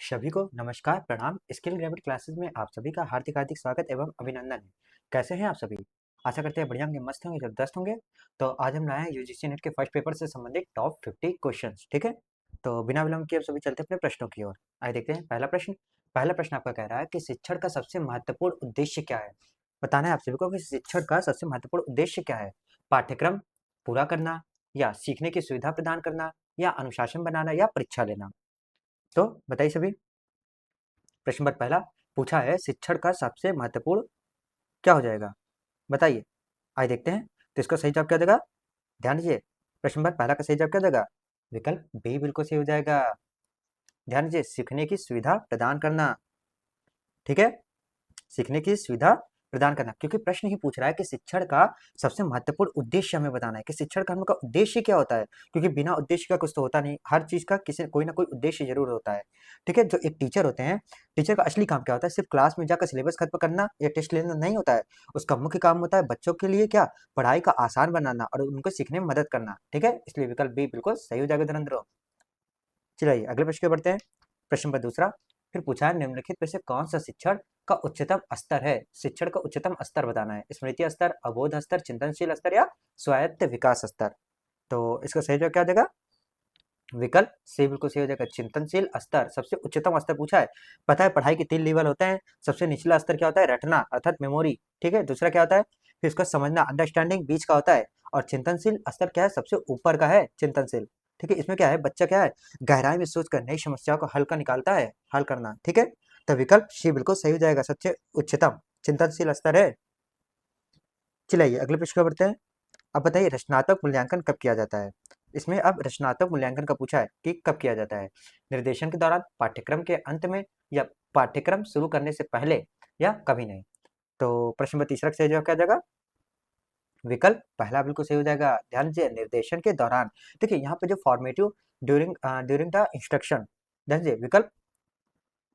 सभी को नमस्कार, प्रणाम। स्किल ग्रेविट क्लासेस में आप सभी का हार्दिक हार्दिक स्वागत एवं अभिनंदन है। कैसे हैं आप सभी? आशा करते हैं बढ़िया होंगे, मस्त होंगे, जबरदस्त होंगे। तो आज हम लाए हैं यूजीसी नेट के फर्स्ट पेपर से संबंधित टॉप 50 क्वेश्चंस, ठीक है? तो बिना विलंब किए अब सभी चलते हैं अपने प्रश्नों की ओर। आइए देखते हैं पहला प्रश्न आपका कह रहा है कि शिक्षण का सबसे महत्वपूर्ण उद्देश्य क्या है? बताना है आप सभी को कि शिक्षण का सबसे महत्वपूर्ण उद्देश्य क्या है? पाठ्यक्रम पूरा करना, या सीखने की सुविधा प्रदान करना, या अनुशासन बनाना, या परीक्षा लेना? तो बताइए सभी। प्रश्न नंबर पहला पूछा है, शिक्षण का सबसे महत्वपूर्ण क्या हो जाएगा? बताइए। आइए देखते हैं। तो इसका सही जवाब क्या देगा? ध्यान दीजिए। प्रश्न नंबर पहला का सही जवाब क्या देगा? विकल्प बी बिल्कुल सही हो जाएगा। ध्यान दीजिए, सीखने की सुविधा प्रदान करना। ठीक है, सीखने की सुविधा प्रदान करना, क्योंकि प्रश्न ही पूछ रहा है कि शिक्षण का सबसे महत्वपूर्ण उद्देश्य हमें बताना है कि शिक्षण का हम लोग का उद्देश्य क्या होता है, क्योंकि बिना उद्देश्य का कुछ तो होता नहीं। हर चीज का किसी कोई ना कोई उद्देश्य जरूर होता है। ठीक है, जो एक टीचर होते हैं, टीचर का असली काम क्या होता है? सिर्फ क्लास में जाकर सिलेबस खत्म करना या टेस्ट लेना नहीं होता है। उसका मुख्य काम होता है बच्चों के लिए क्या, पढ़ाई का आसान बनाना और उनको सीखने में मदद करना। ठीक है, इसलिए विकल्प बी बिल्कुल सही हो जाएगा धनंजय। चलिए अगले प्रश्न पे बढ़ते हैं। प्रश्न नंबर दूसरा फिर पूछा है, निम्नलिखित में से कौन सा शिक्षण का उच्चतम स्तर है? शिक्षण का उच्चतम स्तर बताना है। स्मृति स्तर, अबोध स्तर, चिंतनशील स्तर, या स्वायत्त विकास स्तर? तो इसका सही जवाब क्या देगा? विकल्प सी बिल्कुल सही हो जाएगा। चिंतनशील स्तर सबसे उच्चतम स्तर पूछा है। पता है पढ़ाई के 3 लेवल होते हैं। सबसे निचला स्तर क्या होता है? रटना अर्थात मेमोरी। ठीक है, दूसरा क्या होता है? फिर उसका समझना अंडरस्टैंडिंग बीच का होता है। और चिंतनशील स्तर क्या है? सबसे ऊपर का है चिंतनशील। ठीक है, इसमें क्या है? बच्चा क्या है? गहराई में सोच कर नई समस्याओं को हल का निकालता है, हल करना। ठीक है, तो विकल्प सी बिल्कुल सही हो जाएगा। सबसे उच्चतम चिंतनशील स्तर है। चलिए अगले प्रश्न पर बढ़ते हैं। अब बताइए, रचनात्मक मूल्यांकन कब किया जाता है? इसमें अब रचनात्मक मूल्यांकन का पूछा है कि कब किया जाता है? निर्देशन के दौरान, पाठ्यक्रम के अंत में, या पाठ्यक्रम शुरू करने से पहले, या कभी नहीं? तो प्रश्न नंबर तीसरा का सही जवाब क्या जाएगा? विकल्प पहला बिल्कुल सही हो जाएगा। ध्यान दीजिए, निर्देशन के दौरान। देखिए यहाँ पे जो formative during during the instruction, ध्यान दीजिए विकल्प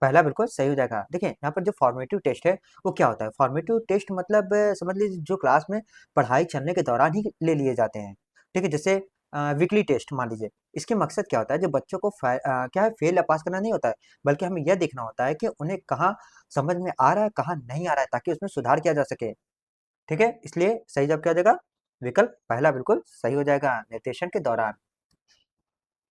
पहला बिल्कुल सही हो जाएगा। देखिए यहाँ पर जो फॉर्मेटिव टेस्ट है वो क्या होता है? फॉर्मेटिव टेस्ट मतलब समझ लीजिए जो क्लास में पढ़ाई चलने के दौरान ही ले लिए जाते हैं। ठीक है, जैसे वीकली टेस्ट मान लीजिए। इसके मकसद क्या होता है? जो बच्चों को क्या है, फेल या पास करना नहीं होता है, बल्कि हमें यह देखना होता है कि उन्हें कहाँ समझ में आ रहा है, कहाँ नहीं आ रहा है, ताकि उसमें सुधार किया जा सके। ठीक है, इसलिए सही जवाब क्या हो जाएगा? विकल्प पहला बिल्कुल सही हो जाएगा, निर्देशन के दौरान।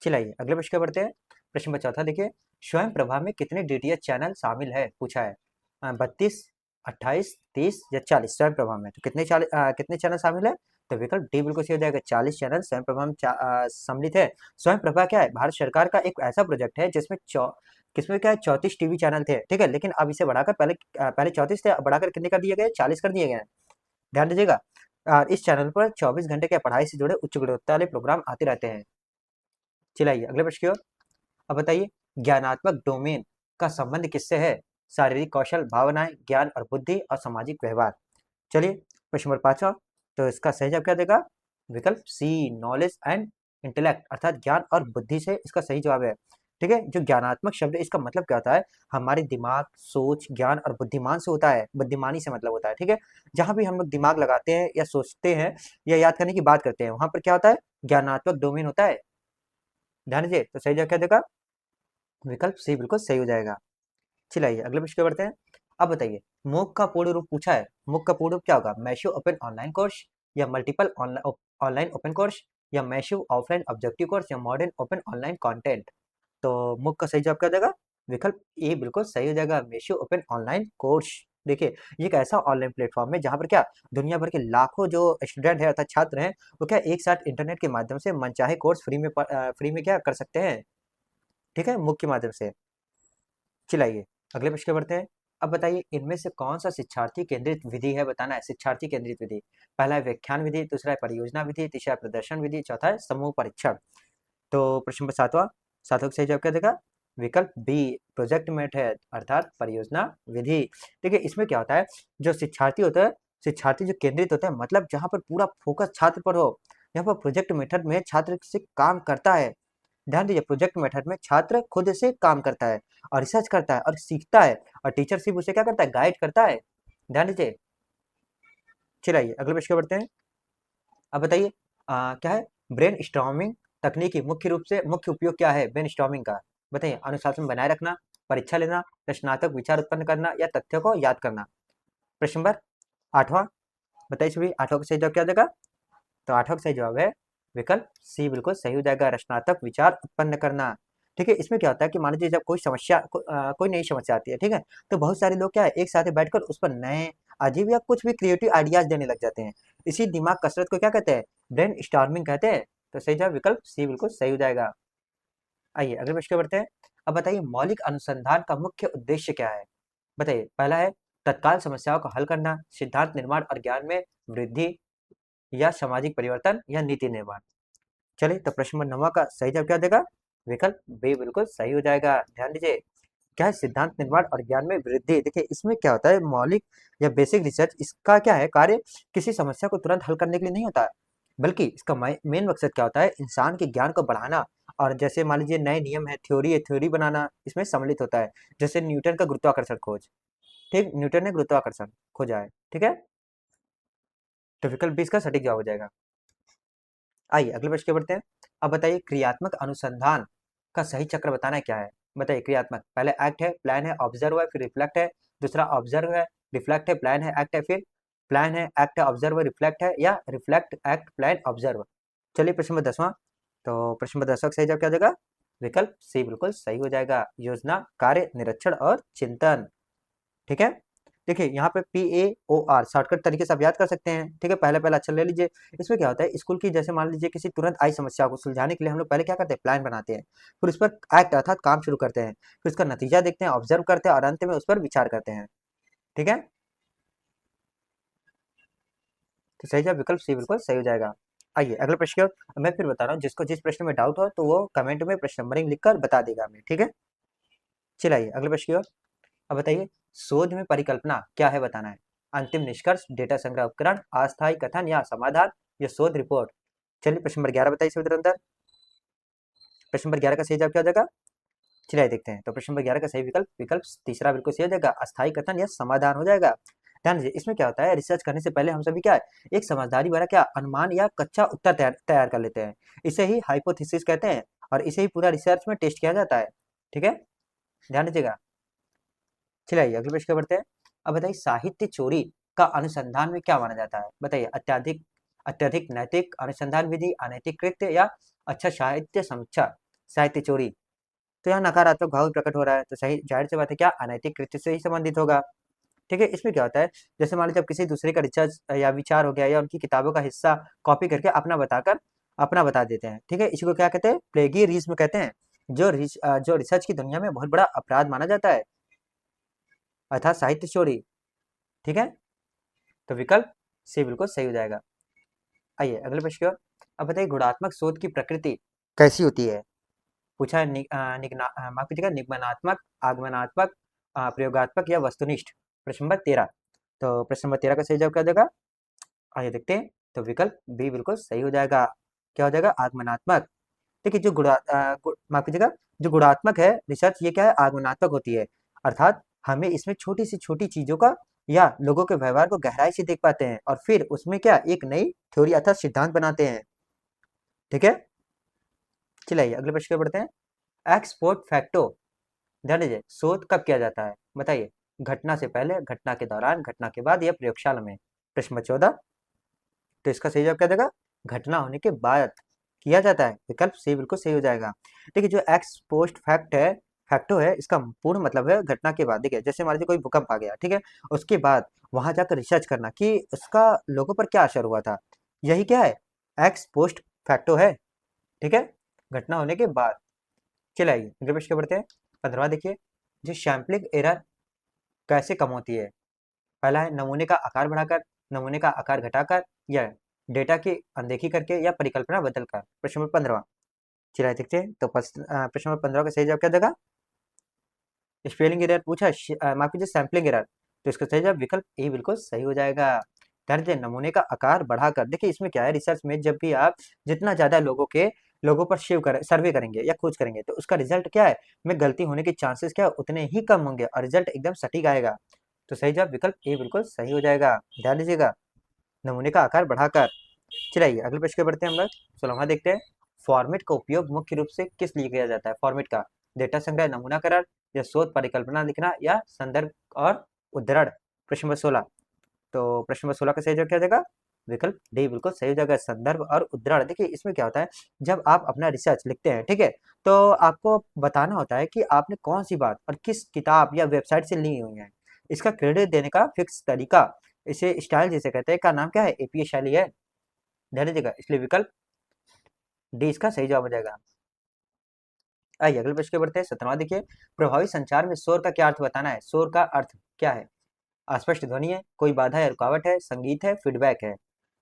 चलिए अगले प्रश्न पे बढ़ते हैं। प्रश्न नंबर चौथा देखिए, स्वयं प्रभा में कितने डीटीएच चैनल शामिल है? पूछा है 32, 28, 30 या 40 स्वयं प्रभा में। तो कितने चैनल शामिल है? तो विकल्प डी बिल्कुल सही हो जाएगा। 40 चैनल स्वयं प्रभा में सम्मिलित है। स्वयं प्रभा क्या है? भारत सरकार का एक ऐसा प्रोजेक्ट है जिसमें किसमें क्या है, 34 टीवी चैनल थे। ठीक है, लेकिन अब इसे बढ़ाकर पहले 34 थे, अब बढ़ाकर कितने कर दिए गए? 40 कर दिए गए हैं। ध्यान दीजिएगा। इस चैनल पर 24 घंटे के पढ़ाई से जुड़े उच्च गुणवत्ता वाले प्रोग्राम आते रहते हैं। चलिए अगले प्रश्न की ओर। अब बताइए, ज्ञानात्मक डोमेन का संबंध किससे है? शारीरिक कौशल, भावनाएं, ज्ञान और बुद्धि, और सामाजिक व्यवहार? चलिए प्रश्न नंबर पांचवा। तो इसका सही जवाब क्या देगा? विकल्प सी, नॉलेज एंड इंटेलेक्ट अर्थात ज्ञान और बुद्धि से इसका सही जवाब है। ठीक है, जो ज्ञानात्मक शब्द है इसका मतलब क्या होता है? हमारे दिमाग, सोच, ज्ञान और बुद्धिमान से होता है, बुद्धिमानी से मतलब होता है। ठीक है, जहां भी हम लोग दिमाग लगाते हैं या सोचते हैं या याद करने की बात करते हैं, वहां पर क्या होता है? ज्ञानात्मक डोमेन होता है। ध्यान दीजिए, तो सही जवाब क्या देगा? विकल्प सी बिल्कुल सही हो जाएगा। चलिए अगले प्रश्न पे बढ़ते हैं। अब बताइए, मूक का पूर्ण रूप पूछा है। मूक का पूर्ण रूप क्या होगा? मैसिव ओपन ऑनलाइन कोर्स, या मल्टीपल ऑनलाइन ओपन कोर्स, या मैसिव ऑफलाइन ऑब्जेक्टिव कोर्स, या मॉडर्न ओपन ऑनलाइन कंटेंट? तो मूक का सही जवाब क्या देगा? विकल्प ए बिल्कुल सही हो जाएगा। Massive open online course. देखिए, ये एक ऐसा ऑनलाइन प्लेटफॉर्म है जहां पर क्या, दुनिया भर के लाखों जो स्टूडेंट है अर्थात छात्र हैं, वो क्या एक साथ इंटरनेट के माध्यम से मनचाहे कोर्स फ्री में क्या कर सकते हैं। ठीक है, मूक के माध्यम से। चलाइए अगले प्रश्न पे बढ़ते हैं। अब बताइए, इनमें से कौन सा शिक्षार्थी केंद्रित विधि है? बताना है शिक्षार्थी केंद्रित विधि। पहला है व्याख्यान विधि, दूसरा है परियोजना विधि, तीसरा है प्रदर्शन विधि, चौथा है समूह परीक्षण। तो प्रश्न नंबर सातवां, सातों का सही जवाब क्या देगा? विकल्प बी, प्रोजेक्ट मेथड अर्थात परियोजना विधि। देखिए इसमें क्या होता है, जो शिक्षार्थी होता है, शिक्षार्थी जो केंद्रित होता है, मतलब जहाँ पर पूरा फोकस छात्र पर हो। यहाँ पर प्रोजेक्ट मेथड में छात्र से काम करता है। ध्यान दीजिए, प्रोजेक्ट मेथड में छात्र खुद से काम करता है और रिसर्च करता है और सीखता है, और टीचर सिर्फ उसे क्या करता है? गाइड करता है। ध्यान दीजिए। चलिए अगले प्रश्न पे बढ़ते हैं। अब बताइए, क्या है ब्रेन स्टॉर्मिंग तकनीक की मुख्य रूप से मुख्य उपयोग क्या है ब्रेन स्टॉर्मिंग का? बताइए, अनुशासन बनाए रखना, परीक्षा लेना, रचनात्मक विचार उत्पन्न करना या तथ्यों को याद करना। प्रश्न नंबर 8वां, बताइए सभी 8वां का सही जवाब क्या हो जाएगा? तो 8वां का सही जवाब है विकल्प सी, बिल्कुल सही हो जाएगा, रचनात्मक विचार उत्पन्न करना। ठीक है, इसमें क्या होता है कि मान लीजिए जब कोई समस्या कोई नई समस्या आती है, ठीक है, तो बहुत सारे लोग क्या है एक साथ बैठकर उस पर नए अजीब या कुछ भी क्रिएटिव आइडियाज देने लग जाते हैं। इसी दिमाग कसरत को क्या कहते हैं? ब्रेन स्टॉर्मिंग कहते हैं। तो सही जवाब विकल्प सी बिल्कुल सही हो जाएगा। आइए अगले प्रश्न पे बढ़ते हैं। अब बताइए मौलिक अनुसंधान का मुख्य उद्देश्य क्या है? बताइए। पहला है तत्काल समस्याओं को हल करना, सिद्धांत निर्माण और ज्ञान में वृद्धि, या सामाजिक परिवर्तन या नीति निर्माण। चलिए तो प्रश्न नंबर 9 का सही जवाब क्या देगा? विकल्प बी बिल्कुल सही हो जाएगा। ध्यान दीजिए क्या है सिद्धांत निर्माण और ज्ञान में वृद्धि। देखिए इसमें क्या होता है मौलिक या बेसिक रिसर्च, इसका क्या है कार्य किसी समस्या को तुरंत हल करने के लिए नहीं होता है, बल्कि इसका मेन मकसद क्या होता है इंसान के ज्ञान को बढ़ाना। और जैसे मान लीजिए नए नियम है थ्योरी बनाना इसमें सम्मिलित होता है। जैसे न्यूटन का गुरुत्वाकर्षण खोज, ठीक, न्यूटन ने गुरुत्वाकर्षण खोजा है, ठीक है। तो विकल्प 20 का सटीक जवाब हो जाएगा। आइए अगले प्रश्न की ओर बढ़ते हैं। अब बताइए क्रियात्मक अनुसंधान का सही चक्र बताना क्या है? बताइए क्रियात्मक पहले एक्ट है, प्लान है, ऑब्जर्व है, फिर रिफ्लेक्ट है। दूसरा ऑब्जर्व है, रिफ्लेक्ट है, प्लान है, एक्ट है, फिर प्लान है, एक्ट है, ऑब्जर्व है, रिफ्लेक्ट है, या रिफ्लेक्ट, एक्ट, प्लान, ऑब्जर्व। चलिए प्रश्न नंबर 10वां। तो प्रश्न नंबर 10वां का सही जवाब क्या हो जाएगा? विकल्प सी बिल्कुल सही हो जाएगा, योजना, कार्य, निरीक्षण और चिंतन। ठीक है। देखिए यहाँ पे PAOR शॉर्टकट तरीके से आप याद कर सकते हैं। ठीक है, पहले पहले अक्षर ले लीजिए। इसमें क्या होता है स्कूल की जैसे मान लीजिए किसी तुरंत आई समस्या को सुलझाने के लिए हम लोग पहले क्या करते हैं प्लान बनाते हैं, फिर उस पर एक्ट अर्थात काम शुरू करते हैं, फिर उसका नतीजा देखते हैं, ऑब्जर्व करते हैं और अंत में उस पर विचार करते हैं। ठीक है, तो सही जवाब विकल्प सी बिल्कुल सही हो जाएगा। आइए अगले प्रश्न की ओर। मैं फिर बता रहा हूँ जिसको जिस प्रश्न में डाउट हो तो वो कमेंट में प्रश्न नंबरिंग लिखकर बता देगा हमें। ठीक है, चलिए अगले प्रश्न की ओर। अब बताइए शोध में परिकल्पना क्या है बताना है। अंतिम निष्कर्ष, डेटा संग्रह उपकरण, अस्थायी कथन या समाधान, या शोध रिपोर्ट। चलिए प्रश्न नंबर 11 बताइए इसके अंदर। प्रश्न नंबर 11 का सही जवाब क्या हो जाएगा? चलिए देखते हैं। तो प्रश्न नंबर 11 का सही विकल्प विकल्प तीसरा बिल्कुल सही हो जाएगा, अस्थायी कथन या समाधान हो जाएगा। ध्यान दीजिए इसमें क्या होता है रिसर्च करने से पहले हम सभी क्या है एक समझदारी वाला क्या अनुमान या कच्चा उत्तर तैयार कर लेते हैं। इसे ही हाइपोथेसिस कहते हैं और इसे ही पूरा रिसर्च में टेस्ट किया जाता है। ठीक है, ध्यान दीजिएगा। चलिए आइए अगले प्रश्न पे बढ़ते हैं। अब बताइए साहित्य चोरी का अनुसंधान में क्या माना जाता है? बताइए अत्यधिक अत्यधिक नैतिक, अनुसंधान विधि, अनैतिक कृत्य, या अच्छा साहित्य समीक्षा। साहित्य चोरी, तो यहाँ नकारात्मक भाव प्रकट हो रहा है, तो सही जाहिर सी बात है क्या अनैतिक कृत्य से ही संबंधित होगा। ठीक है, इसमें क्या होता है जैसे मान लीजिए जब किसी दूसरे का रिसर्च या विचार हो गया या उनकी किताबों का हिस्सा कॉपी करके अपना बता देते हैं। ठीक है, इसी को क्या कहते हैं प्लेगियरिज्म कहते हैं, जो रिसर्च की दुनिया में बहुत बड़ा अपराध माना जाता है, अर्थात साहित्य चोरी। ठीक है, तो विकल्प सी बिल्कुल सही हो जाएगा। आइए अगले प्रश्न की ओर। अब बताइए गुणात्मक शोध की प्रकृति कैसी होती है? पूछा है माफ कीजिएगा निगमनात्मक, आगमनात्मक, प्रयोगात्मक या वस्तुनिष्ठ। प्रश्न नंबर 13। तो प्रश्न नंबर 13 का सही जवाब क्या हो जाएगा? आइए देखते हैं। तो विकल्प बी बिल्कुल सही हो जाएगा। क्या हो जाएगा? आगमनात्मक। देखिए माफ कीजिएगा जो गुणात्मक है रिसर्च ये क्या है आगमनात्मक होती है, अर्थात हमें इसमें छोटी सी छोटी चीजों का या लोगों के व्यवहार को गहराई से देख पाते हैं और फिर उसमें क्या एक नई थ्योरी अर्थात सिद्धांत बनाते हैं। ठीक है, चलिए अगले प्रश्न पे बढ़ते हैं। एक्स पोस्ट फैक्टो, ध्यान दीजिए शोध कब किया जाता है? बताइए घटना से पहले, घटना के दौरान, घटना के बाद, या प्रयोगशाला में। प्रश्न नंबर 14। तो इसका सही जवाब क्या देगा? घटना होने के बाद किया जाता है, विकल्प सी बिल्कुल सही हो जाएगा। देखिए जो एक्स पोस्ट फैक्टो है इसका पूर्ण मतलब है घटना के बाद। देखिए जैसे मान लीजिए कोई भूकंप आ गया, ठीक है, उसके बाद वहां जाकर रिसर्च करना कि उसका लोगों पर क्या असर हुआ था, यही क्या है एक्स पोस्ट फैक्टो है। ठीक है, घटना होने के बाद। चलिए आइए अगले प्रश्न के बढ़ते हैं। 15वां देखिए जो सैम्पलिंग एरर कैसे कम होती है? पहला है नमूने का आकार बढ़ाकर, नमूने का आकार घटाकर, या डेटा की अनदेखी करके, या परिकल्पना बदलकर। प्रश्न नंबर 15। चलिए देखते हैं। तो प्रश्न नंबर 15 का सही जवाब क्या देगा? स्पेलिंग एरर पूछा माफ कीजिए सैम्पलिंग एरर, तो इसका सही जवाब विकल्प ए बिल्कुल सही हो जाएगा। ध्यान दीजिए नमूने का आकार बढ़ाकर। देखिए इसमें क्या है रिसर्च में जब भी आप जितना ज्यादा लोगों पर सर्वे करेंगे या खोज करेंगे तो उसका रिजल्ट क्या है में गलती होने के चांसेस क्या है उतने ही कम होंगे और रिजल्ट एकदम सटीक आएगा। तो सही जवाब विकल्प ए बिल्कुल सही हो जाएगा। ध्यान दीजिएगा नमूने का आकार बढ़ाकर। चलिए अगले प्रश्न पे बढ़ते हैं हम लोग। 16वां देखते हैं। फॉर्मेट का उपयोग मुख्य रूप से किस लिए किया जाता है? फॉर्मेट का डेटा संग्रह, नमूनाकरण या शोध परिकल्पना लिखना या संदर्भ और उद्धरण। प्रश्न नंबर 16। तो प्रश्न नंबर 16 का सही जवाब क्या हो जाएगा? विकल्प डी बिल्कुल सही हो जाएगा, संदर्भ और उद्धरण। देखिए इसमें क्या होता है, जब आप अपना रिसर्च लिखते हैं, ठीक है, तो आपको बताना होता है कि आपने कौन सी बात और किस किताब या वेबसाइट से ली हुई है। इसका क्रेडिट देने का फिक्स तरीका, इसे स्टाइल जिसे कहते हैं, का नाम क्या है? एपीए शैली है। ध्यान दीजिएगा, इसलिए विकल्प डी इसका सही जवाब हो जाएगा। आइए अगले प्रश्न के बढ़ते हैं। 17वां देखिए, प्रभावी संचार में शोर का क्या अर्थ बताना है? शोर का अर्थ क्या है? अस्पष्ट ध्वनि है, कोई बाधा या रुकावट है, संगीत है, फीडबैक है।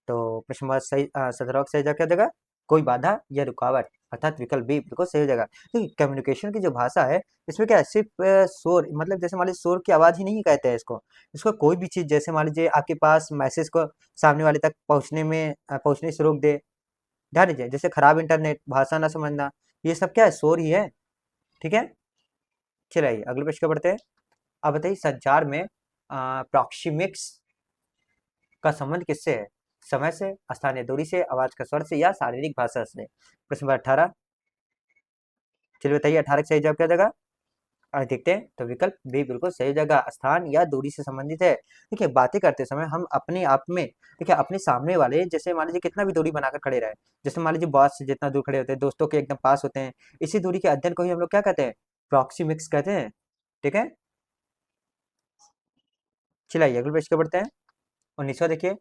तो प्रश्न नंबर सही 17 का सही जवाब क्या हो जाएगा? कोई बाधा या रुकावट, अर्थात विकल्प बी बिल्कुल सही हो जाएगा। देखिए कम्युनिकेशन की जो भाषा है, इसमें क्या है, सिर्फ शोर, मतलब जैसे मान लीजिए शोर की आवाज ही नहीं कहते हैं इसको। इसको कोई भी चीज, जैसे मान लीजिए आपके पास मैसेज को सामने वाले तक पहुंचने से रोक दे। ध्यान दीजिए, जैसे खराब इंटरनेट, भाषा ना समझना, ये सब क्या है? शोर ही है। ठीक है, चलिए अगले प्रश्न पर बढ़ते हैं। अब बताइए, संचार में प्रॉक्सिमिक्स का संबंध किससे है? समय से, स्थानीय दूरी से, आवाज का स्वर से या शारीरिक भाषा से? प्रश्न नंबर 18। चलिए बताइए 18 का सही जवाब क्या हो जाएगा? देखते हैं, तो विकल्प बी बिल्कुल सही जगह, स्थान या दूरी से संबंधित है। देखिए बातें करते समय हम अपने आप में, देखिए अपने सामने वाले, जैसे मान लीजिए कितना भी दूरी बनाकर खड़े रहे, जैसे मान लीजिए बॉस से जितना दूर खड़े होते हैं, दोस्तों के एकदम पास होते हैं, इसी दूरी के अध्ययन को ही हम लोग क्या कहते हैं? प्रॉक्सिमिक्स कहते हैं। ठीक है, चलिए अगले प्रश्न पर बढ़ते हैं। 19वां देखिए,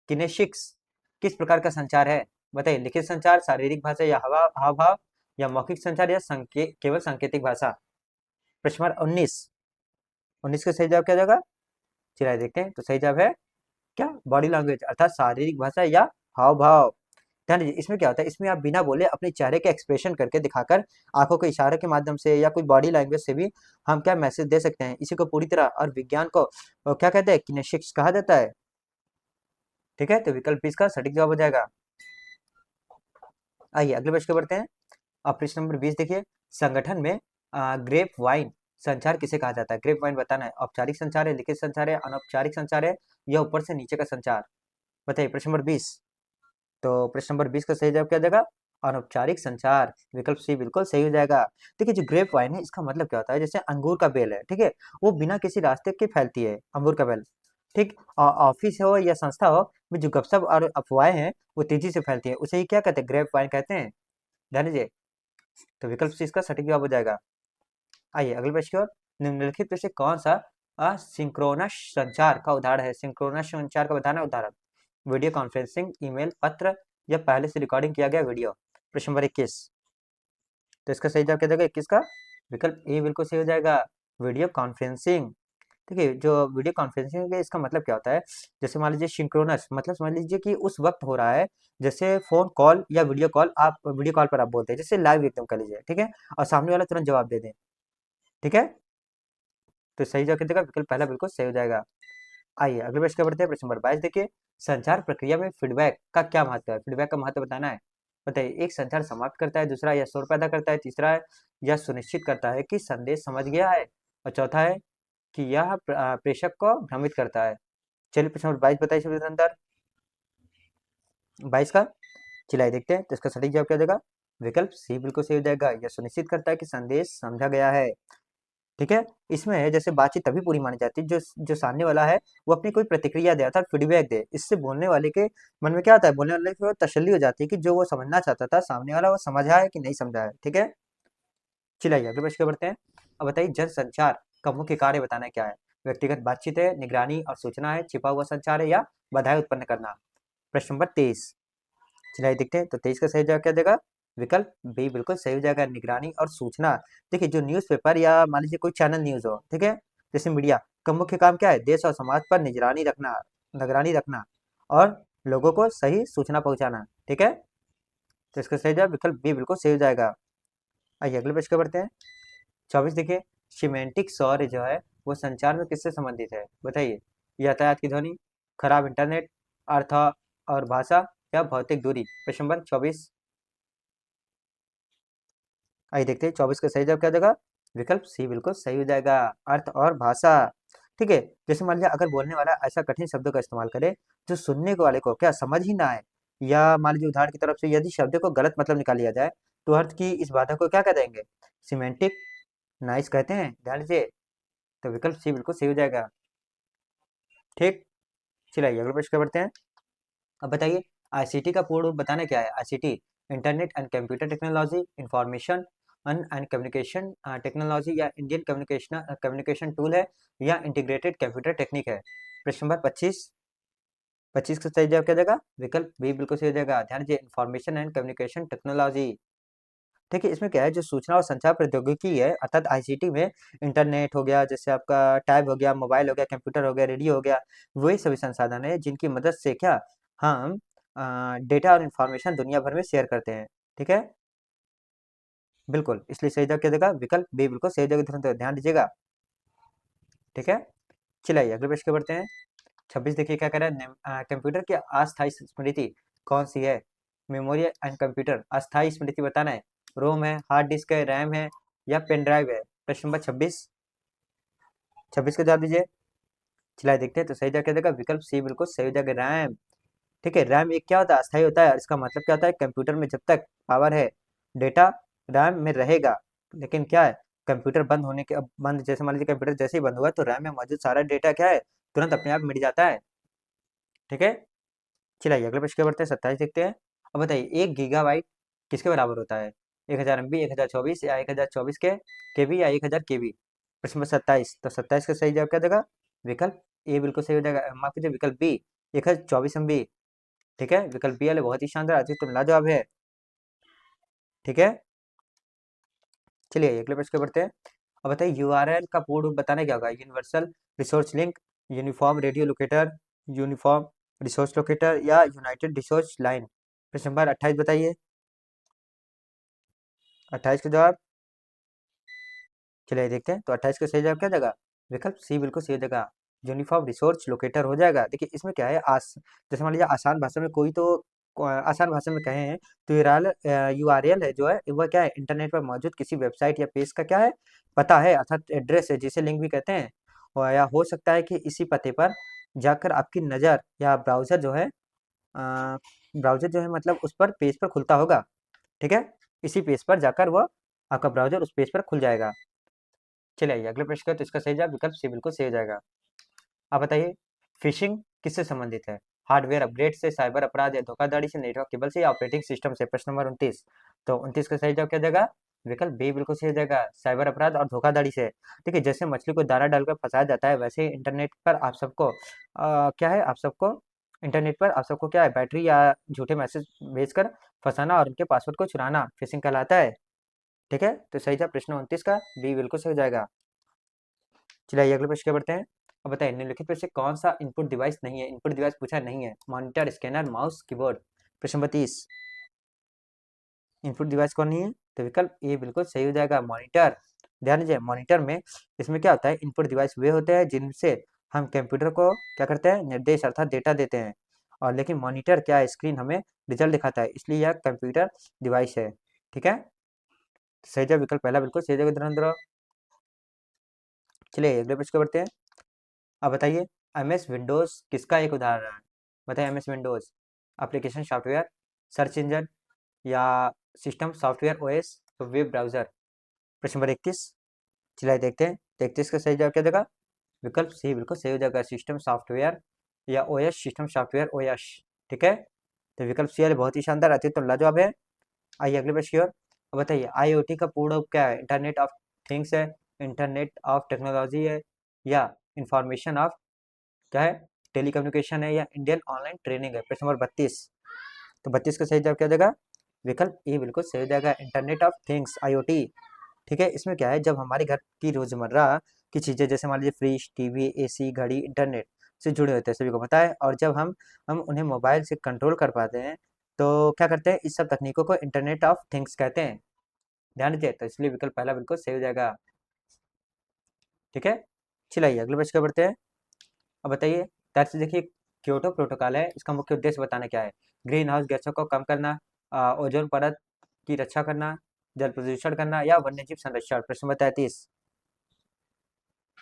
किनेशिक्स किस प्रकार का संचार है? बताइए, लिखित संचार, शारीरिक भाषा या हवा हाव भाव, या मौखिक संचार या केवल सांकेतिक भाषा? प्रश्न नंबर 19। 19 का सही जवाब क्या जाएगा? चलिए देखते हैं, तो सही जवाब है क्या? बॉडी लैंग्वेज, अर्थात शारीरिक भाषा या हाव भाव। ध्यान दीजिए, इसमें क्या होता है, इसमें आप बिना बोले अपने चेहरे के एक्सप्रेशन करके दिखाकर, आंखों के इशारे के माध्यम से या कोई बॉडी लैंग्वेज से भी हम क्या मैसेज दे सकते हैं। इसी को पूरी तरह और विज्ञान को क्या कहते हैं? किनेशिक्स कहा जाता है। ठीक है, तो विकल्प इसका सटीक जवाब हो जाएगा। आइए अगले प्रश्न पर बढ़ते हैं। अब प्रश्न नंबर 20 देखिए, संगठन में ग्रेप वाइन संचार किसे कहा जाता है? ग्रेप वाइन बताना है, औपचारिक संचार है, लिखित संचार है, अनौपचारिक संचार है, या ऊपर से नीचे का संचार? बताइए प्रश्न नंबर 20। तो प्रश्न नंबर 20 का सही जवाब क्या हो जाएगा? अनौपचारिक संचार, विकल्प सी बिल्कुल सही हो जाएगा। देखिए जो ग्रेप वाइन है, इसका मतलब क्या होता है, जैसे अंगूर का बेल है, ठीक है, वो बिना किसी रास्ते के फैलती है, अंगूर का बेल। ठीक, ऑफिस हो या संस्था हो, में जो गपशप और अफवाहें हैं, वो तेजी से फैलती है, उसे ही क्या कहते हैं? ग्रेप वाइन कहते हैं। ध्यान दीजिए, तो विकल्प सी इसका सटीक जवाब हो जाएगा। आइए अगले प्रश्न की ओर। निम्नलिखित में से कौन सा असिंक्रोनस संचार का उदाहरण है? सिंक्रोनस संचार का बताना उदाहरण। वीडियो कॉन्फ्रेंसिंग, ईमेल, पत्र, या पहले से रिकॉर्डिंग किया गया वीडियो? प्रश्न नंबर 21। तो इसका सही जवाब क्या जाएगा 21 का? विकल्प ए बिल्कुल सही हो जाएगा, वीडियो कॉन्फ्रेंसिंग। देखिए जो वीडियो कॉन्फ्रेंसिंग है, इसका मतलब क्या होता है, जैसे मान लीजिए सिंक्रोनस, मतलब समझ लीजिए कि उस वक्त हो रहा है, जैसे फोन कॉल या वीडियो कॉल, आप वीडियो कॉल पर आप बोलते हैं, जैसे लाइव एकदम कर लीजिए, ठीक है, और सामने वाला तुरंत जवाब दे दें। ठीक है, तो सही जवाब कितने का? विकल्प पहला बिल्कुल सही हो जाएगा। आइए अगले प्रश्न बढ़ते हैं। प्रश्न नंबर 22 देखिए, संचार प्रक्रिया में फीडबैक का क्या महत्व है? फीडबैक का महत्व बताना है। बताइए, एक संचार समाप्त करता है, दूसरा या शोर पैदा करता है, तीसरा है यह सुनिश्चित करता है कि संदेश समझ गया है, और चौथा है कि यह प्रेषक को भ्रमित करता है। चलिए प्रश्न नंबर 22 बताइए सभी अंदर 22 का। चलिए देखते हैं, तो इसका सटीक जवाब क्या हो जाएगा? विकल्प सी बिल्कुल सही हो जाएगा, यह सुनिश्चित करता है कि संदेश समझा गया है। ठीक है, इसमें है जैसे बातचीत तभी पूरी मानी जाती है, जो जो सामने वाला है वो अपनी कोई प्रतिक्रिया दे, अर्थात फीडबैक दे। इससे बोलने वाले के मन में क्या आता है, बोलने वाले को तसल्ली हो जाती है कि जो वो समझना चाहता था, सामने वाला वो समझा है कि नहीं समझा है। ठीक है, चलिए आगे प्रश्न बढ़ते हैं। अब बताइए, जनसंचार का मुख्य कार्य बताना क्या है? व्यक्तिगत बातचीत है, निगरानी और सूचना है, छिपा हुआ संचार है, या बधाई उत्पन्न करना? प्रश्न नंबर 23। चलिए देखते हैं, तो 23 का सही जवाब क्या देगा? विकल्प बी बिल्कुल सही हो जाएगा, निगरानी और सूचना। देखिए जो न्यूज़पेपर या मान लीजिए कोई चैनल न्यूज़ हो, ठीक है, जैसे मीडिया का मुख्य काम क्या है? देश और समाज पर निगरानी रखना और लोगों को सही सूचना पहुंचाना। ठीक है, तो इसका सही जवाब विकल्प बी बिल्कुल सही हो जाएगा। आइए अगले प्रश्न पर बढ़ते हैं। 24 देखिए, सिमेंटिक शौर्य जो है वो संचार में किससे संबंधित है? बताइए, यातायात की ध्वनि, खराब इंटरनेट, अर्थ और भाषा, या भौतिक दूरी? प्रश्न नंबर 24। आइए देखते हैं 24 का सही जवाब क्या देगा? विकल्प सी बिल्कुल सही हो जाएगा, अर्थ और भाषा। ठीक है, जैसे मान लिया अगर बोलने वाला ऐसा कठिन शब्दों का इस्तेमाल करे जो सुनने के वाले को क्या समझ ही ना आए, या मान लीजिए उदाहरण की तरफ से यदि शब्द को गलत मतलब निकाल लिया जाए, तो अर्थ की इस बाधा को क्या कह देंगे? सीमेंटिक नाइस कहते हैं, ध्यान दीजिए। तो विकल्प सी बिल्कुल सही हो जाएगा। ठीक, चलिए अगले प्रश्न पे बढ़ते हैं। अब बताइए, आईसीटी का पूर्ण रूप बताना क्या है? ICT internet and computer technology, information and communication technology, या इंडियन कम्युनिकेशन कम्युनिकेशन टूल है, या इंटीग्रेटेड कंप्यूटर टेक्निक है। प्रश्न नंबर 25, 25 का सही जवाब क्या देगा? विकल्प बी बिल्कुल सही हो जाएगा। ध्यान दीजिए, इंफॉर्मेशन एंड कम्युनिकेशन टेक्नोलॉजी। देखिए इसमें क्या है, जो सूचना और संचार प्रौद्योगिकी है अर्थात आईसीटी में इंटरनेट हो गया, जैसे आपका टैब हो गया, मोबाइल हो गया, कंप्यूटर हो गया, रेडियो हो गया, वही सभी संसाधन है जिनकी मदद से क्या हम डेटा और इंफॉर्मेशन दुनिया भर में शेयर करते हैं। ठीक है, बिल्कुल, इसलिए सही जवाब क्या देगा? विकल्प बी बिल्कुल सही जगह, तुरंत ध्यान दीजिएगा। ठीक है, चलिए अगले प्रश्न पे बढ़ते हैं। 26 देखिए क्या कह रहा है, कंप्यूटर की अस्थायी स्मृति कौन सी है? मेमोरी एंड कंप्यूटर, अस्थायी स्मृति बताना है। रोम है, हार्ड डिस्क है, रैम है, या पेन ड्राइव है। प्रश्न नंबर 26, 26 का जवाब दीजिए। चलाए देखते हैं, तो सही जवाब क्या देगा? विकल्प सी बिल्कुल सही हो जाएगा, रैम। ठीक है, रैम एक क्या होता है? अस्थायी होता है, और इसका मतलब क्या होता है? कंप्यूटर में जब तक पावर है, डेटा रैम में रहेगा। लेकिन क्या है, कंप्यूटर बंद होने के अब बंद, जैसे मान लीजिए कंप्यूटर जैसे ही बंद हुआ, तो रैम में मौजूद सारा डेटा क्या है, तुरंत अपने आप मिट जाता है। ठीक है, चलिए अगले प्रश्न पे बढ़ते हैं। 27 देखते हैं। अब बताइए, 1 गीगाबाइट किसके बराबर होता है? 1000 MB, 1024, या 1024 केबी, या 1000 KB। प्रश्न नंबर 27, तो 27 का सही जवाब क्या देगा? विकल्प ए बिल्कुल सही हो जाएगा, माफ कीजिए विकल्प बी, 1024 MB। ठीक है, विकल्प बी वाले बहुत ही शानदार, अति तुम लाजवाब है। ठीक है, चलिए अगले प्रश्न पे बढ़ते हैं। अब बताइए, यूआरएल का पूर्ण रूप बताना क्या होगा? Universal resource link, uniform radio locator, uniform resource locator, या यूनाइटेड रिसोर्स लाइन। प्रश्न नंबर 28 बताइए। 28 का जवाब, चलिए देखते हैं, तो 28 का सही जवाब क्या देगा? विकल्प सी बिल्कुल सही देगा, यूनिफॉर्म रिसोर्स लोकेटर हो जाएगा। देखिए इसमें क्या है, जैसे मान लीजिए आसान भाषा में कोई तो आसान भाषा में कहें, तो यूआरएल है जो है वह क्या है, इंटरनेट पर मौजूद किसी वेबसाइट या पेज का क्या है, पता है, अर्थात एड्रेस है, जिसे लिंक भी कहते हैं। और या हो सकता है कि इसी पते पर जाकर आपकी नज़र या ब्राउजर जो है मतलब उस पर पेज पर खुलता होगा। ठीक है, इसी पेज पर जाकर वह आपका ब्राउजर उस पेज पर खुल जाएगा। चलिए आइए अगले प्रश्न का, तो इसका सही जवाब विकल्प सी बिल्कुल सही हो जाएगा। आप बताइए, फिशिंग किससे संबंधित है? हार्डवेयर अपग्रेड से, साइबर अपराध, या धोखाधड़ी से, नेटवर्क केबल से, या ऑपरेटिंग सिस्टम से। प्रश्न नंबर 29, तो 29 का सही जवाब क्या देगा? विकल्प बी बिल्कुल सही हो जाएगा, साइबर अपराध और धोखाधड़ी से। देखिए जैसे मछली को दाना डालकर फंसाया जाता है, वैसे ही इंटरनेट पर आप सबको क्या है, आप सबको इंटरनेट पर आप सबको क्या है, बैटरी या झूठे मैसेज भेजकर फंसाना और उनके पासवर्ड को चुराना फिशिंग कहलाता है। ठीक है, तो सही जवाब प्रश्न 29 का बी बिल्कुल सही हो जाएगा। चलिए अगले प्रश्न पे बढ़ते हैं। अब बताइए, निम्नलिखित में से कौन सा इनपुट डिवाइस नहीं है? इनपुट डिवाइस पूछा नहीं है, मॉनिटर, स्कैनर, माउस, कीबोर्ड। प्रश्न नंबर 30, इनपुट डिवाइस कौन नहीं है? तो विकल्प ए बिल्कुल सही हो जाएगा, मॉनिटर। ध्यान दीजिए, मॉनिटर में इसमें क्या होता है, इनपुट डिवाइस वे होते हैं जिनसे हम कंप्यूटर को क्या करते हैं, निर्देश अर्थात डेटा देते हैं। और लेकिन मॉनिटर क्या है, स्क्रीन हमें रिजल्ट दिखाता है, इसलिए यह कंप्यूटर डिवाइस है। ठीक है, सही जवाब विकल्प पहला बिल्कुल सही जगह धुरंधर। चलिए अगले प्रश्न को बढ़ते हैं। अब बताइए, एमएस विंडोज़ किसका एक उदाहरण है? बताइए, MS Windows application software, search engine, या सिस्टम सॉफ्टवेयर ओएस, तो वेब ब्राउज़र। प्रश्न नंबर 31, चलिए देखते हैं, 33 का सही जवाब क्या देगा? विकल्प सी बिल्कुल सही हो जाएगा, सिस्टम सॉफ्टवेयर, या ओएस, सिस्टम सॉफ्टवेयर ओएस। ठीक है, तो विकल्प सी वाले बहुत ही शानदार, अति उत्तम लाजवाब है। आइए अगले प्रश्न की ओर। अब बताइए, आईओटी का पूर्ण रूप क्या है? इंटरनेट ऑफ थिंग्स है, इंटरनेट ऑफ टेक्नोलॉजी है, या इंफॉर्मेशन ऑफ क्या है, टेलीकम्युनिकेशन है, या इंडियन ऑनलाइन ट्रेनिंग है। प्रश्न नंबर 32, तो 32 का सही जवाब क्या देगा? विकल्प ए बिल्कुल सही हो जाएगा, इंटरनेट ऑफ थिंग्स, आईओटी। ठीक है, इसमें क्या है, जब हमारे घर की रोजमर्रा की चीजें, जैसे मान लीजिए फ्रिज, टीवी, एसी, घड़ी, इंटरनेट से जुड़े होते हैं, सभी को पता है, और जब हम उन्हें मोबाइल से कंट्रोल कर पाते हैं, तो क्या करते हैं, इस सब तकनीकों को इंटरनेट ऑफ थिंग्स कहते हैं। ध्यान दीजिए, तो इसलिए विकल्प पहला बिल्कुल सही हो जाएगा। ठीक है, चलिए अगले प्रश्न को बढ़ते हैं। अब बताइए, तरह से देखिए, क्योटो प्रोटोकॉल है, इसका मुख्य उद्देश्य बताना क्या है? ग्रीन हाउस गैसों को कम करना, ओजोन परत की रक्षा करना, जल प्रदूषण करना, या वन्यजीव संरक्षण। प्रश्न नंबर 33,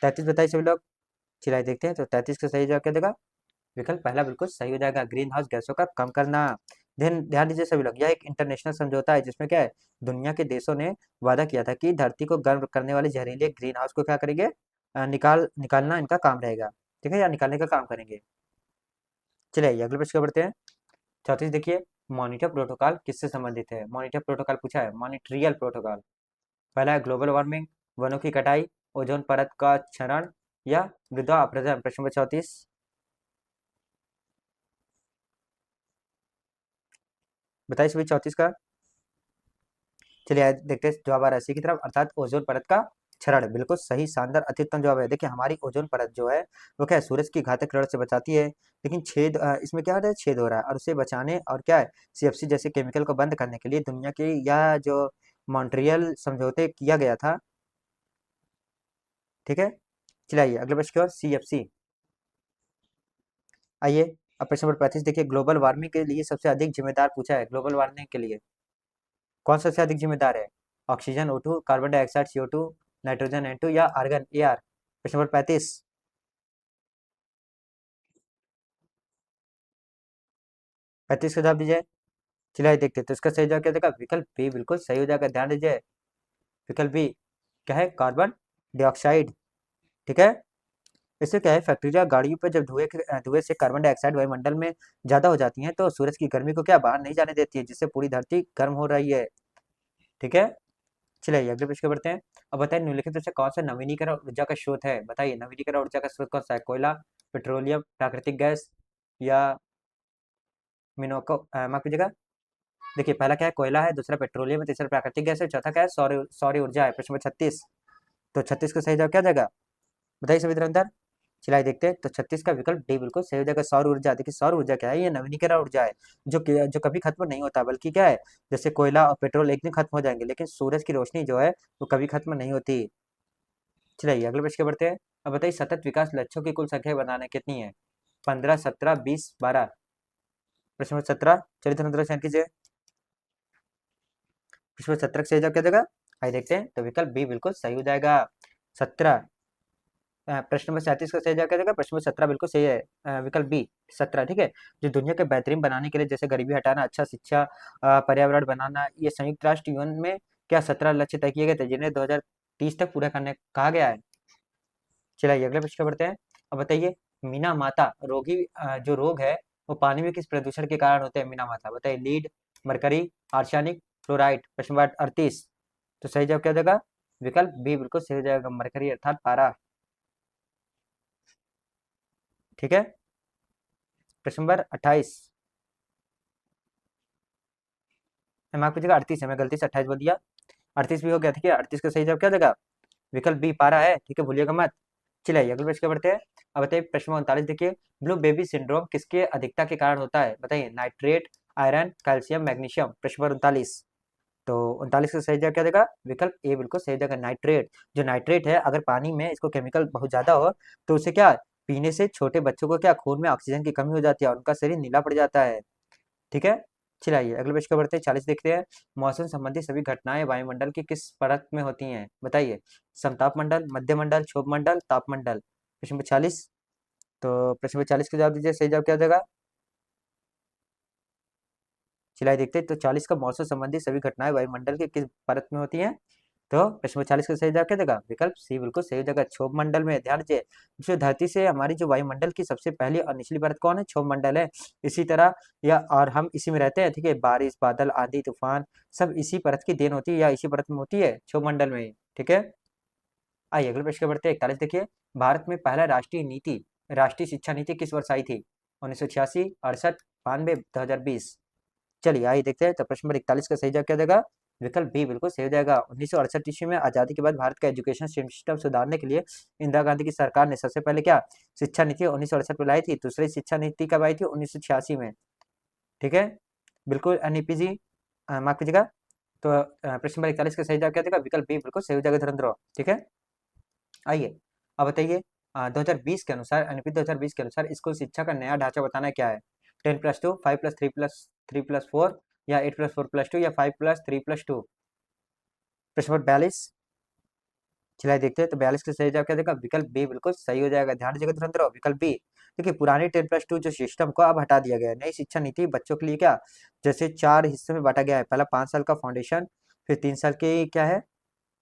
33 बताइए सभी लोग। चलिए देखते हैं, तो 33 का सही जवाब क्या देगा? विकल्प पहला बिल्कुल सही हो जाएगा, ग्रीन हाउस गैसों का कम करना। ध्यान ध्यान दीजिए सभी लोग, यह एक इंटरनेशनल समझौता है जिसमें क्या है, दुनिया के देशों ने वादा किया था कि धरती को गर्म करने वाले जहरीले ग्रीन हाउस को क्या करेंगे, निकालना इनका काम रहेगा। ठीक है, या निकालने का काम करेंगे। चलिए आइए अगले प्रश्न को बढ़ते हैं। 34 देखिए, मॉनिटर प्रोटोकॉल किससे संबंधित है? मॉनिटर प्रोटोकॉल पूछा है, मॉनिट्रियल प्रोटोकॉल। पहला है ग्लोबल वार्मिंग, वनों की कटाई, ओजोन परत का क्षरण या मृदा अपरदन। प्रश्न नंबर 34 बताइए सभी 34 का। चलिए देखते हैं जवाब आ रहा है सी की तरफ, अर्थात ओजोन परत का क्षरण। बिल्कुल सही, शानदार, अति उत्तम जवाब है। देखिए हमारी ओजोन परत जो है वो क्या है, सूरज की घातक किरणों से बचाती है, लेकिन इसमें क्या हो रहा है, छेद हो रहा है, और उसे बचाने और क्या है, सीएफसी जैसे केमिकल को बंद करने के लिए दुनिया की यह जो मॉन्ट्रियल समझौते किया गया था। ठीक है, चलिए अगले प्रश्न की ओर, सीएफसी। आइए अब प्रश्न नंबर 35 देखिए, ग्लोबल वार्मिंग के लिए सबसे अधिक जिम्मेदार पूछा है, ग्लोबल वार्मिंग के लिए कौन सबसे अधिक जिम्मेदार है? Oxygen O2, carbon dioxide CO2, nitrogen N2 या आर्गन AR। प्रश्न नंबर 35 35 का जवाब दीजिए। चलिए देखते हैं, तो इसका सही जवाब क्या देगा, विकल्प बी बिल्कुल सही हो जाएगा। ध्यान दीजिए, विकल्प बी क्या है, कार्बन डाइऑक्साइड। ठीक है, इससे क्या है, फैक्ट्री या गाड़ियों पर जब धुएं से कार्बन डाइऑक्साइड वायुमंडल में ज्यादा हो जाती है तो सूरज की गर्मी को क्या बाहर नहीं जाने देती है, जिससे पूरी धरती गर्म हो रही है। ठीक है, चलिए अगले प्रश्न को बढ़ते हैं। अब बताइए, निम्नलिखित में से कौन सा नवीनीकरण ऊर्जा का स्रोत है? बताइए, नवीनीकरण ऊर्जा का स्रोत कौन सा है? कोयला, पेट्रोलियम, प्राकृतिक गैस या माफ कीजिएगा। देखिए पहला क्या है, कोयला है, दूसरा पेट्रोलियम है, तीसरा प्राकृतिक गैस है, चौथा क्या है, सौर ऊर्जा है। प्रश्न नंबर 36, तो 36 का सही जवाब क्या जाएगा, बताइए सभी अंदर। चलाइए देखते हैं, तो 36 का विकल्प डी बिल्कुल सही हो जाएगा, सौर ऊर्जा। देखिए सौर ऊर्जा क्या है, ये नवीनीकरण ऊर्जा है जो कभी खत्म नहीं होता, बल्कि क्या है, जैसे कोयला और पेट्रोल एक दिन खत्म हो जाएंगे, लेकिन सूरज की रोशनी जो है वो कभी खत्म नहीं होती। चलिए अगले प्रश्न के बढ़ते हैं। अब बताइए, सतत विकास लक्ष्यों की कुल संख्या बनाना कितनी है? 15, 17, 20, 12। प्रश्न नंबर 17, चलिए थोड़ा चयन कीजिए। प्रश्न नंबर 17 का सही जवाब क्या देगा, आइए देखते हैं, तो विकल्प बी बिल्कुल सही हो जाएगा, 17। प्रश्न नंबर 37 का सही जवाब क्या देगा, प्रश्न नंबर 17 बिल्कुल सही है, विकल्प बी 17। ठीक है, जो दुनिया के बेहतरीन बनाने के लिए, जैसे गरीबी हटाना, अच्छा शिक्षा, पर्यावरण बनाना, ये संयुक्त राष्ट्र यूएन में क्या 17 लक्ष्य तय किए गए थे, जिन्हें 2030 तक पूरा करने कहा गया है। चलिए अगले प्रश्न पर बढ़ते हैं। अब बताइए, मीना माता जो रोग है वो पानी में किस प्रदूषण के कारण होते हैं? मीना माता बताइए, लीड, मरकरी, आर्सेनिक, फ्लोराइड। प्रश्न नंबर 38, तो सही जवाब क्या हो जाएगा, विकल्प बी बिल्कुल सही हो जाएगा, मरकरी अर्थात पारा। ठीक है, प्रश्न नंबर 28, माफ कीजिएगा 38 है, मैं गलती से 28 बोल दिया, 38 भी हो गया। ठीक है, 38 का सही जवाब क्या हो जाएगा, विकल्प बी पारा है। ठीक है, भूलिएगा मत। चलिए अगले प्रश्न के बढ़ते हैं। अब बताइए प्रश्न 39 देखिए, ब्लू बेबी सिंड्रोम किसके अधिकता के कारण होता है? बताइए, नाइट्रेट, आयरन, कैल्शियम, मैग्नीशियम। प्रश्न नंबर 39, तो 39 का सही जवाब क्या देगा, विकल्प ए बिल्कुल सही जगह, नाइट्रेट। जो नाइट्रेट है, अगर पानी में इसको केमिकल बहुत ज्यादा हो तो उसे क्या, पीने से छोटे बच्चों को क्या, खून में ऑक्सीजन की कमी हो जाती है और उनका शरीर नीला पड़ जाता है। ठीक है, चलिए अगले प्रश्न को बढ़ते हैं, 40 देखते हैं। मौसम संबंधी सभी घटनाएं वायुमंडल की किस परत में होती हैं? बताइए, समताप मंडल, मध्य मंडल, क्षोभ मंडल, तापमंडल। प्रश्न नंबर 40, तो प्रश्न नंबर 40 का जवाब दीजिए, सही जवाब क्या हो जाएगा। चलिए देखते हैं, तो 40 का मौसम संबंधी सभी घटनाएं वायुमंडल की किस परत में होती हैं? तो प्रश्न नंबर 40 का सही जवाब क्या देगा, विकल्प सी बिल्कुल सही जगह, क्षोभ मंडल में। ध्यान दीजिए, जो धरती से हमारी जो वायुमंडल की सबसे पहली और निचली परत कौन है, क्षोभ मंडल है। इसी तरह या और हम इसी में रहते हैं। ठीक है, बारिश, बादल, आंधी, तूफान सब इसी परत की देन होती है या इसी परत में होती है, क्षोभ मंडल में। ठीक है, आइए अगले प्रश्न के बढ़ते हैं। 41 देखिए, भारत में पहला राष्ट्रीय शिक्षा नीति किस वर्ष आई थी? 1986, 68, 92, 2020। चलिए आइए देखते हैं, तो प्रश्न नंबर 41 का सही जवाब क्या देगा, विकल्प बी बिल्कुल सही हो जाएगा। 1968 ईस्वी में आजादी के बाद भारत का एजुकेशन सिस्टम सुधारने के लिए इंदिरा गांधी की सरकार ने सबसे पहले क्या, शिक्षा नीति 1968 में लाई थी। दूसरी शिक्षा नीति कब आई थी, 1986 में। ठीक है, बिल्कुल एनईपी जी, माफ कीजिएगा। तो प्रश्न नंबर 41 का सही जवाब क्या देगा, विकल्प बी बिल्कुल सही हो जाएगा धुरंधर। ठीक है, आइए अब बताइए, 2020 के अनुसार, एनईपी 2020 के अनुसार स्कूल शिक्षा का नया ढांचा बताना क्या है? 10+2, 5+3+3+4 या 8+4+2 या 5+3+2। प्रश्न नंबर 42, चलिए देखते हैं, तो 42 का सही जवाब क्या देगा, विकल्प बी बिल्कुल सही हो जाएगा। ध्यान दीजिएगा तुरंत, विकल्प बी। देखिए पुरानी 10+2 जो सिस्टम को अब हटा दिया गया है। नई शिक्षा नीति बच्चों के लिए क्या, जैसे 4 हिस्सों में बांटा गया है। पहला 5 साल का फाउंडेशन, फिर 3 साल की क्या है,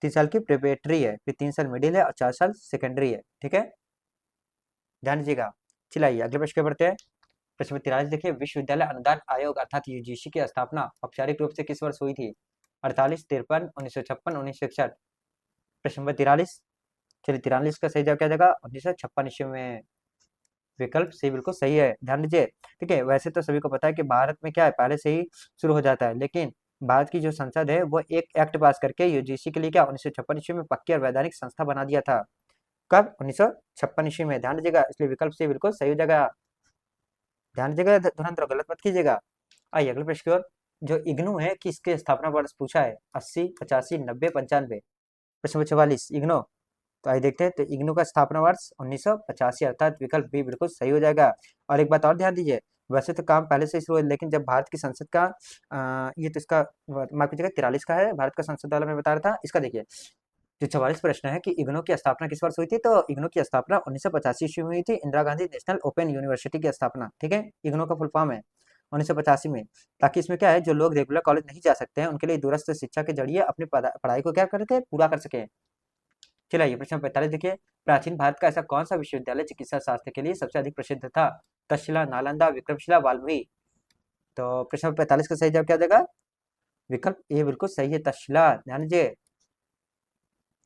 3 साल की प्रिपरेटरी है, फिर 3 साल मिडिल है और 4 साल सेकेंडरी है। ठीक है, ध्यान दीजिएगा। चलिए अगले प्रश्न पे बढ़ते हैं। प्रश्न 43 देखिए, विश्वविद्यालय अनुदान आयोग अर्थात यूजीसी की स्थापना औपचारिक रूप से किस वर्ष हुई थी? 48, 53, 1956, 1961। प्रश्न नंबर 43। चलिए 43 का सही जवाब क्या जाएगा, 1956 ईस्वी में। विकल्प सी बिल्कुल सही है। ध्यान दीजिए, ठीक है, वैसे तो सभी को पता है कि भारत में क्या है, पहले से ही शुरू हो जाता है, लेकिन भारत की जो संसद है वो एक एक्ट पास करके यूजीसी के लिए क्या 1956 ईस्वी में पक्की और वैधानिक संस्था बना दिया था। कब, 1956 ईस्वी में। ध्यान दीजिएगा, इसलिए विकल्प सी बिल्कुल सही हो जाएगा। ध्यान दीजिएगा, तुरंत गलत मत कीजिएगा। आइए अगले प्रश्न की ओर। जो इग्नू है कि इसके स्थापना वर्ष पूछा है, 80, 85, 90, 95। प्रश्न नंबर 44 इग्नू। तो आइए देखते हैं, तो इग्नू का स्थापना वर्ष 1985 अर्थात विकल्प बी बिल्कुल सही हो जाएगा। और एक बात और ध्यान दीजिए, वैसे तो काम पहले से ही शुरू है, लेकिन जब भारत की संसद का ये तो इसका माफ कीजिएगा 43 का है, भारत का संसद वाला मैं बता रहा था, इसका देखिए जो 44 प्रश्न है कि इग्नू की स्थापना किस वर्ष हुई थी, तो इग्नू की स्थापना 1985 ईस्वी में हुई थी। Indira Gandhi national open university की स्थापना, ठीक है, इग्नू का फुल फॉर्म है, 1985 में। ताकि इसमें क्या है, जो लोग रेगुलर कॉलेज नहीं जा सकते हैं उनके लिए दूरस्थ शिक्षा के जरिए अपनी पढ़ाई को क्या करते हैं, पूरा कर सके। चलिए प्रश्न 45 देखिए, प्राचीन भारत का ऐसा कौन सा विश्वविद्यालय चिकित्सा शास्त्र के लिए सबसे अधिक प्रसिद्ध था? तक्षशिला, नालंदा, विक्रमशिला, वाल्मीकि। तो प्रश्न 45 का सही जवाब क्या देगा, विकल्प ए बिल्कुल सही है, तक्षशिला। ध्यान दीजिए,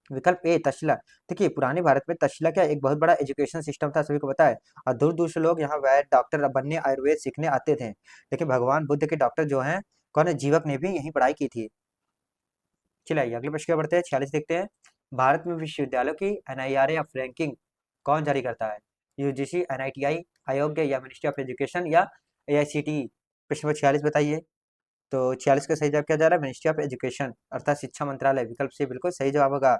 विकल्प ए तक्षशिला। देखिए पुराने भारत में तक्षशिला क्या एक बहुत बड़ा एजुकेशन सिस्टम था, सभी को पता है, और दूर दूर से लोग यहाँ वैद्य डॉक्टर बनने, आयुर्वेद सीखने आते थे। लेकिन भगवान बुद्ध के डॉक्टर जो हैं, कौन है, जीवक ने भी यही पढ़ाई की थी। चलिए अगले प्रश्न की ओर बढ़ते हैं, 46 देखते हैं। भारत में विश्वविद्यालयों की एनआईआरए या रैंकिंग कौन जारी करता है? यूजीसी, एनआईटीआई, आयोग या मिनिस्ट्री ऑफ एजुकेशन या एआईसीटीई। प्रश्न नंबर 46 बताइए। तो 46 का सही जवाब क्या जा रहा है, मिनिस्ट्री ऑफ एजुकेशन अर्थात शिक्षा मंत्रालय। विकल्प से बिल्कुल सही जवाब होगा।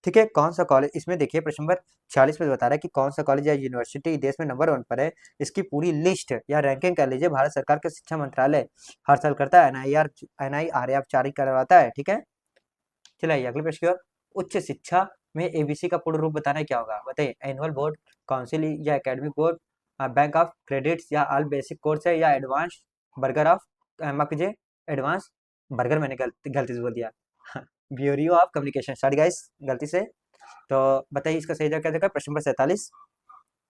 ठीक है, कौन सा कॉलेज, इसमें देखिए प्रश्न नंबर 46 में बता रहा है कि कौन सा कॉलेज या यूनिवर्सिटी देश में नंबर 1 पर है। इसकी पूरी लिस्ट या रैंकिंग कह लीजिए भारत सरकार का शिक्षा मंत्रालय हर साल करता है, एनआईआरएफ जारी करवाता है। ठीक है, चलिए अगले प्रश्न की ओर। उच्च शिक्षा में एबीसी का पूर्ण रूप बताना क्या होगा, बताइए। एनुअल बोर्ड, काउंसिल या academic board, bank of credits या ऑल बेसिक कोर्स है, या एडवांस बर्गर ऑफ, माफ कीजिए, एडवांस बर्गर, मैंने गलती से बोल दिया bureau of communication, sorry guys, गलती से। तो बताइए इसका सही जवाब क्या देगा, प्रश्न नंबर 47।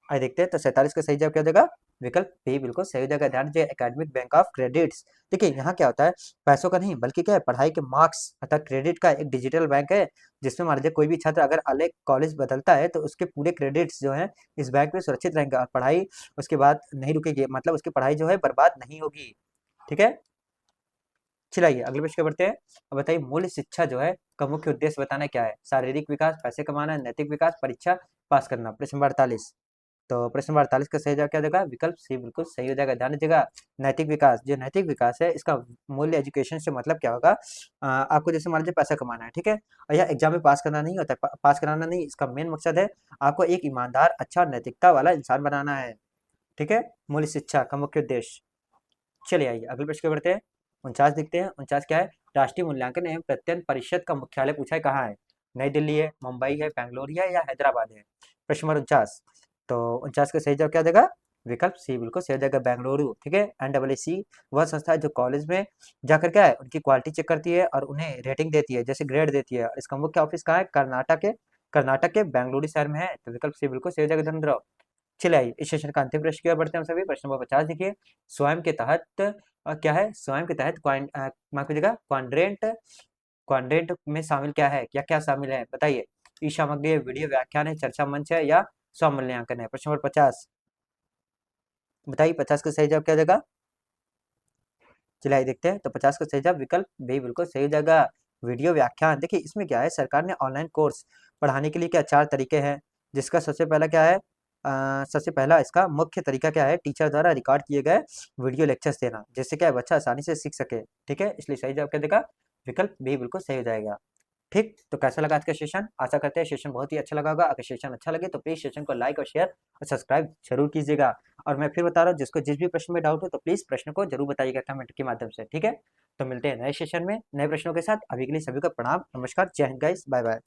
आइए देखते हैं, तो 47 का सही जवाब क्या देगा, विकल्प बी बिल्कुल सही हो जाएगा। ध्यान दीजिए, एकेडमिक बैंक ऑफ क्रेडिट्स। देखिए यहाँ क्या होता है, पैसों का नहीं बल्कि क्या है, पढ़ाई के मार्क्स अर्थात क्रेडिट का एक डिजिटल बैंक है, जिसमें मान लीजिए कोई भी छात्र अगर अलग कॉलेज बदलता है तो उसके पूरे क्रेडिट्स जो है इस बैंक में सुरक्षित रहेंगे और पढ़ाई उसके बाद नहीं रुकेगी, मतलब उसकी पढ़ाई जो है बर्बाद नहीं होगी। ठीक है, चलिए अगले प्रश्न पे बढ़ते हैं। अब बताइए, मूल्य शिक्षा जो है का मुख्य उद्देश्य बताना क्या है? शारीरिक विकास, पैसे कमाना, नैतिक विकास, परीक्षा पास करना। प्रश्न नंबर 48। तो प्रश्न नंबर 48 का सही जवाब क्या देगा, विकल्प सी बिल्कुल सही हो जाएगा। ध्यान दीजिएगा, नैतिक विकास, जो नैतिक विकास है इसका मूल्य एजुकेशन से मतलब क्या होगा, आपको जैसे मान लीजिए पैसा कमाना है, ठीक है, और यह एग्जाम में पास करना नहीं होता है, पास कराना नहीं, इसका मेन मकसद है आपको एक ईमानदार, अच्छा और नैतिकता वाला इंसान बनाना है। ठीक है, मूल्य शिक्षा का मुख्य उद्देश्य। चलिए आइए अगले प्रश्न पे बढ़ते हैं। 49 देखते हैं, 49 क्या है, राष्ट्रीय मूल्यांकन एवं प्रत्ययन परिषद का मुख्यालय पूछा है कहाँ है? नई दिल्ली है, मुंबई है, बेंगलोर है या हैदराबाद है। प्रश्न नंबर 49। तो 49 का सही जवाब क्या देगा, विकल्प सी बिल्कुल सही हो जाएगा, बेंगलुरु। ठीक है, NAAC वह संस्था है जो कॉलेज में जाकर क्या है, उनकी क्वालिटी चेक करती है और उन्हें रेटिंग देती है, जैसे ग्रेड देती है। इसका मुख्य ऑफिस कहाँ है, कर्नाटक के बेंगलुरु शहर में है। तो विकल्प सी बिल्कुल सही हो जाएगा, धन्यवाद। चलिए आइए इस सेशन का अंतिम प्रश्न की ओर बढ़ते हैं हम सभी। प्रश्न नंबर 50 देखिए, स्वयं के तहत क्या है, स्वयं के तहत माफ कीजिएगा, क्वाड्रेंट क्वाड्रेंट में शामिल क्या है, क्या क्या शामिल है बताइए। ई सामग्री है, वीडियो व्याख्यान है, चर्चा मंच है या स्व मूल्यांकन है। प्रश्न नंबर 50 बताइए, 50 का सही जवाब क्या देगा। चलिए आइए देखते हैं, तो 50 का सही जवाब विकल्प बी बिल्कुल सही हो जाएगा, वीडियो व्याख्यान। देखिए इसमें क्या है, सरकार ने ऑनलाइन कोर्स पढ़ाने के लिए क्या 4 तरीके हैं, जिसका सबसे पहला क्या है, सबसे पहला इसका मुख्य तरीका क्या है, टीचर द्वारा रिकॉर्ड किए गए वीडियो लेक्चर्स देना, जिससे क्या है बच्चा आसानी से सीख सके। ठीक है, इसलिए सही जवाब क्या देगा, विकल्प बी बिल्कुल सही हो जाएगा। ठीक, तो कैसा लगा आज का सेशन, आशा करते हैं सेशन बहुत ही अच्छा लगा होगा। अगर सेशन अच्छा लगे तो प्लीज सेशन को लाइक और शेयर और सब्सक्राइब जरूर कीजिएगा। और मैं फिर बता रहा हूँ, जिसको जिस भी प्रश्न में डाउट हो तो प्लीज प्रश्न को जरूर बताइएगा कमेंट के माध्यम से। ठीक है, तो मिलते हैं नए सेशन में नए प्रश्नों के साथ। अभी के लिए सभी को प्रणाम, नमस्कार, जय हिंद गाइस, बाय बाय।